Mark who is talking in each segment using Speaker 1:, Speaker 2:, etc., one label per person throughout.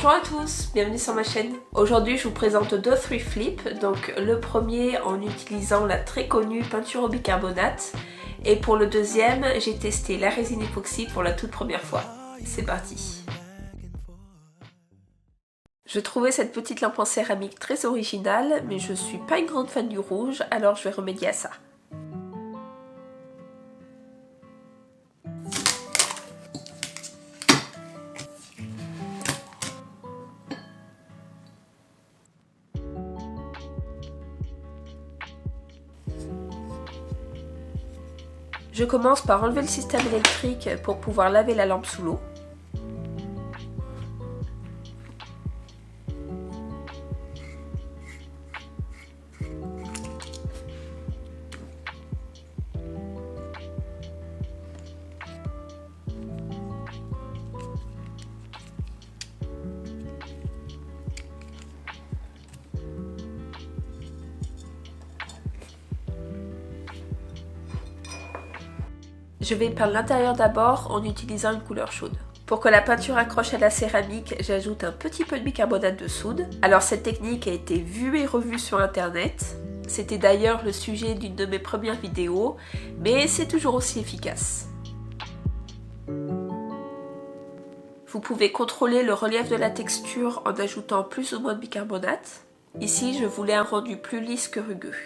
Speaker 1: Bonjour à tous, bienvenue sur ma chaîne. Aujourd'hui je vous présente deux thrift flips. Donc le premier en utilisant la très connue peinture au bicarbonate. Et pour le deuxième, j'ai testé la résine époxy pour la toute première fois. C'est parti. Je trouvais cette petite lampe en céramique très originale, mais je suis pas une grande fan du rouge, alors je vais remédier à ça. Je commence par enlever le système électrique pour pouvoir laver la lampe sous l'eau. Je vais peindre l'intérieur d'abord en utilisant une couleur chaude. Pour que la peinture accroche à la céramique, j'ajoute un petit peu de bicarbonate de soude. Alors cette technique a été vue et revue sur internet. C'était d'ailleurs le sujet d'une de mes premières vidéos, mais c'est toujours aussi efficace. Vous pouvez contrôler le relief de la texture en ajoutant plus ou moins de bicarbonate. Ici, je voulais un rendu plus lisse que rugueux.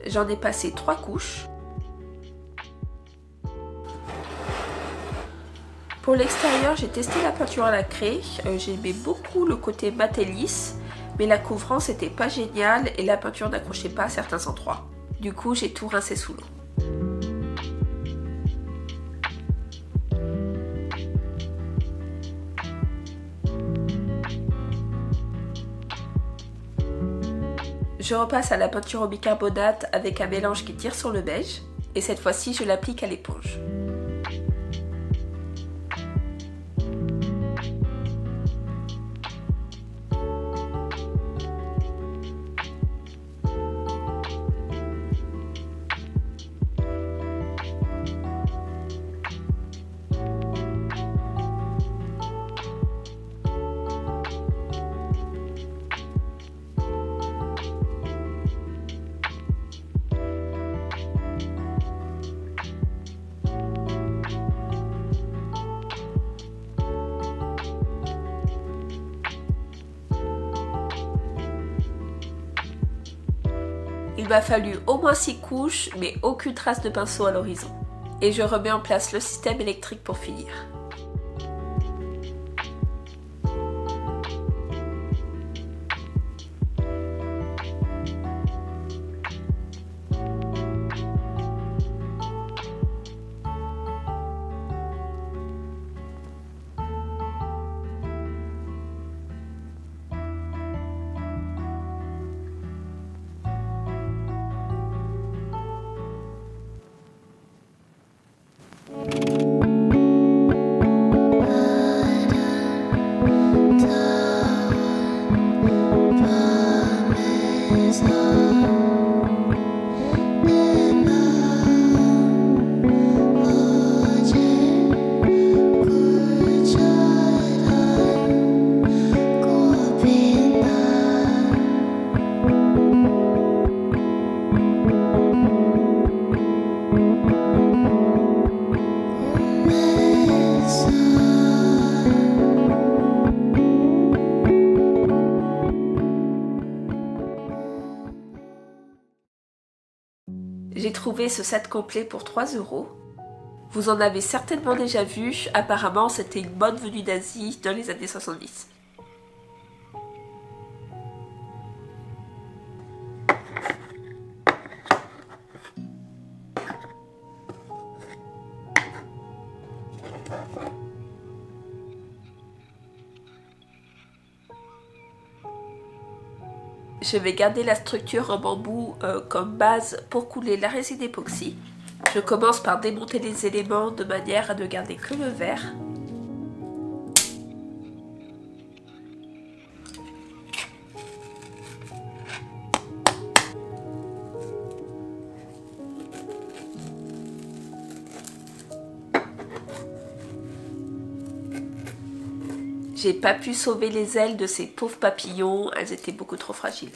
Speaker 1: J'en ai passé 3 couches. Pour l'extérieur, j'ai testé la peinture à la craie. J'aimais beaucoup le côté mat et lisse, mais la couvrance n'était pas géniale et la peinture n'accrochait pas à certains endroits. Du coup, j'ai tout rincé sous l'eau. Je repasse à la peinture au bicarbonate avec un mélange qui tire sur le beige et cette fois-ci je l'applique à l'éponge. Il m'a fallu au moins 6 couches, mais aucune trace de pinceau à l'horizon. Et je remets en place le système électrique pour finir. J'ai trouvé ce set complet pour 3 €. Vous en avez certainement déjà vu, apparemment c'était une bonne venue d'Asie dans les années 70. Je vais garder la structure en bambou comme base pour couler la résine époxy. Je commence par démonter les éléments de manière à ne garder que le vert. J'ai pas pu sauver les ailes de ces pauvres papillons, elles étaient beaucoup trop fragiles.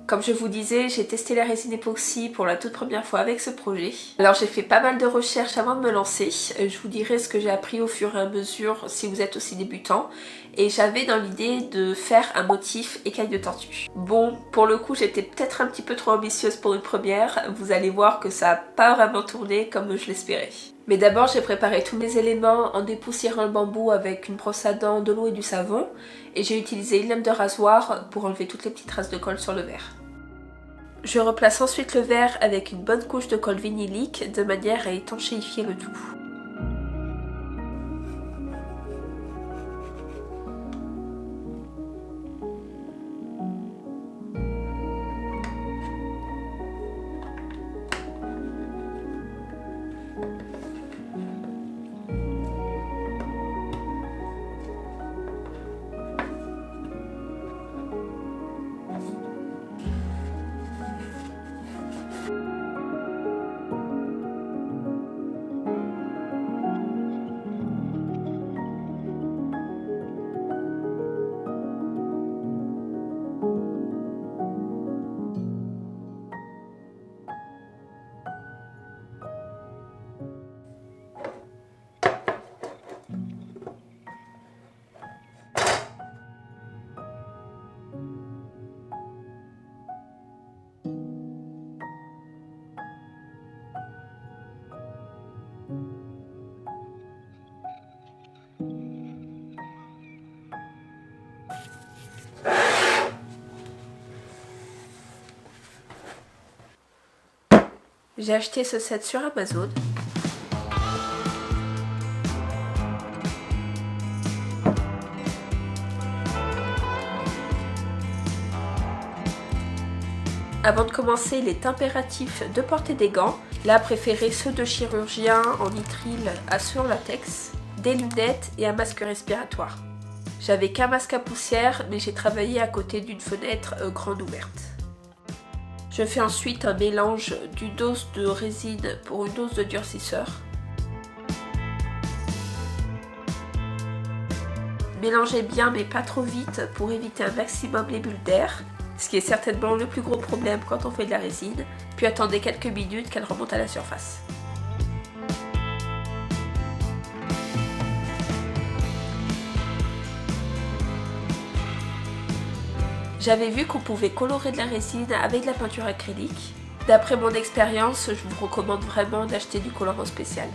Speaker 1: Comme je vous disais, j'ai testé la résine époxy pour la toute première fois avec ce projet. Alors j'ai fait pas mal de recherches avant de me lancer. Je vous dirai ce que j'ai appris au fur et à mesure si vous êtes aussi débutant. Et j'avais dans l'idée de faire un motif écaille de tortue. Bon, pour le coup j'étais peut-être un petit peu trop ambitieuse pour une première. Vous allez voir que ça n'a pas vraiment tourné comme je l'espérais. Mais d'abord j'ai préparé tous mes éléments en dépoussiérant le bambou avec une brosse à dents, de l'eau et du savon. Et j'ai utilisé une lame de rasoir pour enlever toutes les petites traces de colle sur le verre. Je replace ensuite le verre avec une bonne couche de colle vinylique de manière à étanchéifier le tout. J'ai acheté ce set sur Amazon. Avant de commencer, il est impératif de porter des gants. Là, préférez ceux de chirurgien en nitrile à ceux en latex, des lunettes et un masque respiratoire. J'avais qu'un masque à poussière, mais j'ai travaillé à côté d'une fenêtre grande ouverte. Je fais ensuite un mélange d'une dose de résine pour une dose de durcisseur. Mélangez bien mais pas trop vite pour éviter un maximum les bulles d'air, ce qui est certainement le plus gros problème quand on fait de la résine, puis attendez quelques minutes qu'elle remonte à la surface. J'avais vu qu'on pouvait colorer de la résine avec de la peinture acrylique. D'après mon expérience, je vous recommande vraiment d'acheter du colorant spécial.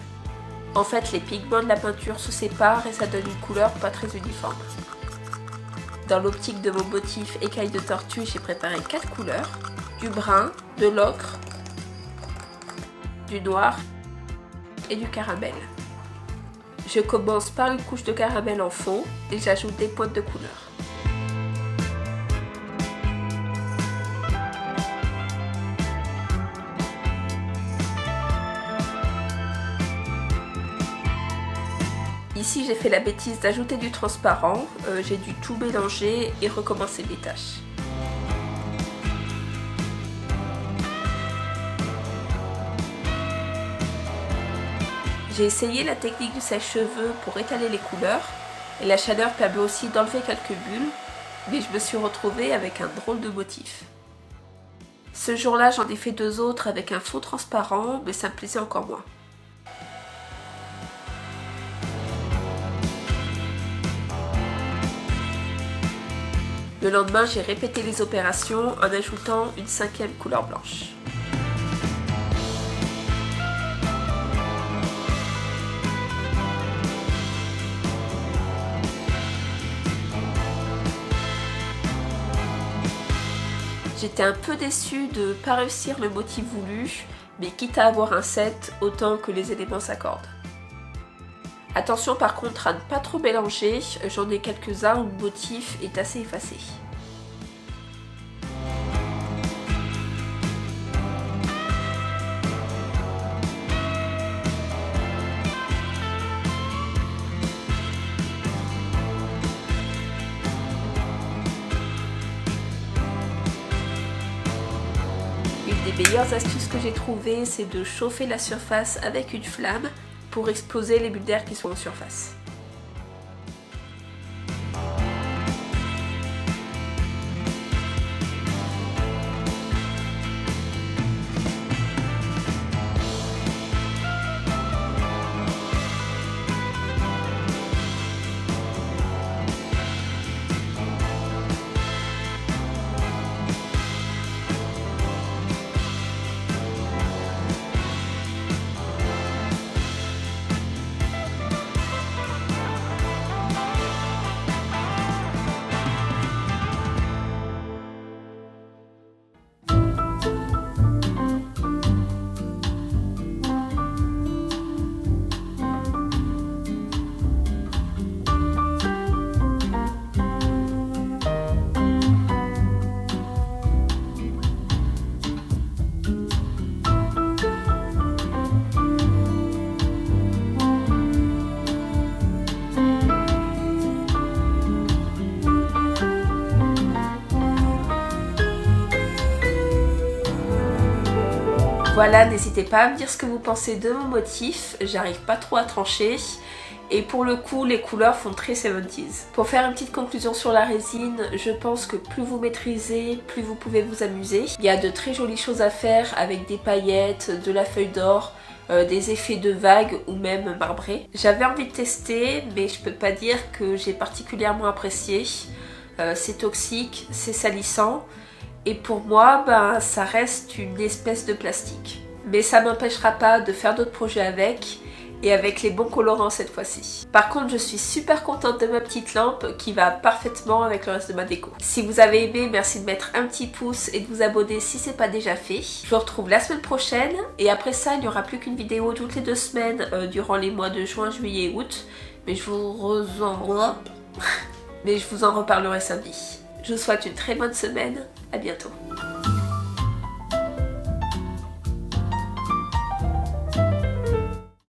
Speaker 1: En fait, les pigments de la peinture se séparent et ça donne une couleur pas très uniforme. Dans l'optique de mon motif écaille de tortue, j'ai préparé 4 couleurs, du brun, de l'ocre, du noir et du caramel. Je commence par une couche de caramel en fond et j'ajoute des pointes de couleur. Ici j'ai fait la bêtise d'ajouter du transparent, j'ai dû tout mélanger et recommencer mes tâches. J'ai essayé la technique du sèche-cheveux pour étaler les couleurs et la chaleur permet aussi d'enlever quelques bulles, mais je me suis retrouvée avec un drôle de motif. Ce jour-là j'en ai fait 2 autres avec un fond transparent, mais ça me plaisait encore moins. Le lendemain, j'ai répété les opérations en ajoutant une 5e couleur blanche. J'étais un peu déçue de ne pas réussir le motif voulu, mais quitte à avoir un set, autant que les éléments s'accordent. Attention par contre à ne pas trop mélanger, j'en ai quelques-uns où le motif est assez effacé. Une des meilleures astuces que j'ai trouvées, c'est de chauffer la surface avec une flamme pour exploser les bulles d'air qui sont en surface. Voilà, n'hésitez pas à me dire ce que vous pensez de mon motif, j'arrive pas trop à trancher. Et pour le coup, les couleurs font très 70s. Pour faire une petite conclusion sur la résine, je pense que plus vous maîtrisez, plus vous pouvez vous amuser. Il y a de très jolies choses à faire avec des paillettes, de la feuille d'or, des effets de vagues ou même marbrés. J'avais envie de tester, mais je peux pas dire que j'ai particulièrement apprécié. C'est toxique, c'est salissant. Et pour moi, ça reste une espèce de plastique. Mais ça m'empêchera pas de faire d'autres projets avec, et avec les bons colorants cette fois-ci. Par contre, je suis super contente de ma petite lampe qui va parfaitement avec le reste de ma déco. Si vous avez aimé, merci de mettre un petit pouce et de vous abonner si c'est pas déjà fait. Je vous retrouve la semaine prochaine, et après ça, il n'y aura plus qu'une vidéo toutes les 2 semaines durant les mois de juin, juillet et août. Mais je vous en reparlerai samedi. Je vous souhaite une très bonne semaine, à bientôt.